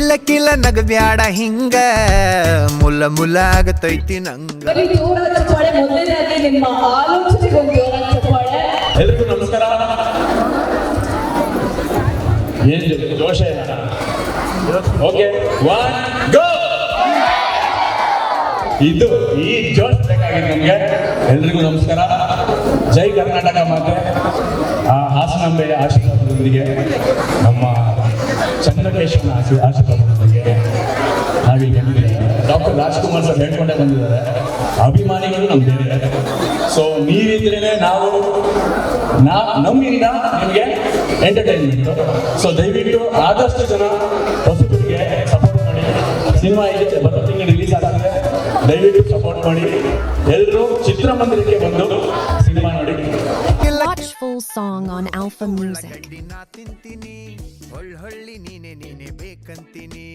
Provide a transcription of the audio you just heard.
ಕಿಲ್ಲ ಕಿಲ್ಲ ನಗಬ್ಯಾಡ ಹಿಂಗ ಮುಲ್ಲ ಮುಲ್ಲ ಆಗತೈತಿ ನಂಗ. ನಿಮ್ಮ ಆಲೋಚನೆಗೊಂದು ಎಲ್ರಿಗೂ ನಮಸ್ಕಾರ. ಏನ್ ಜೋಶ ಓಕೆ ಒನ್ ಗೋ. ಇದು ಈ ಜೋಶ್ ಬೇಕಾಗಿದೆ ನಮ್ಗೆ. ಎಲ್ರಿಗೂ ನಮಸ್ಕಾರ. ಜೈ ಕರ್ನಾಟಕ ಮಾತೆ. ಹಾಸನಾಂಬೆಯ ಆಶೀರ್ವಾದದೊಂದಿಗೆ, ನಮ್ಮ ಚಂದ್ರಕೇಶವನ ಆಶೀರ್ವಾದದೊಂದಿಗೆ ನಾವೀಗ ಬಂದಿದ್ದೀವಿ. ಡಾಕ್ಟರ್ ರಾಜ್ಕುಮಾರ್ ಸರ್ ಹೇಳ್ಕೊಂಡೇ ಬಂದಿದ್ದಾರೆ, ಅಭಿಮಾನಿಗಳು ನಮ್ಮ ಬೇರೆ. ಸೊ ನೀವಿದ್ರೇ ನಾವು ನಮ್ಮಿಂದ ನಿಮಗೆ ಎಂಟರ್ಟೈನ್ಮೆಂಟ್. ಸೊ ದಯವಿಟ್ಟು ಆದಷ್ಟು ಜನ ಹೊಸಬರಿಗೆ ಸಪೋರ್ಟ್ ಮಾಡಿ. ಸಿನಿಮಾ ಇದೆ, ಬರೋ ತಿಂಗಳು ರಿಲೀಸ್ ಆಗ್ತದೆ, ದಯವಿಟ್ಟು ಸಪೋರ್ಟ್ ಮಾಡಿ. ಎಲ್ಲರೂ ಚಿತ್ರಮಂದಿರಕ್ಕೆ ಬಂದು ಸಿನಿಮಾ ನೋಡಿ. Watch full song on Alpha Music. ತಿಂತೀನಿ ಹೊಳ್ಳಿ ನೀನೆ ಬೇಕಂತೀನಿ.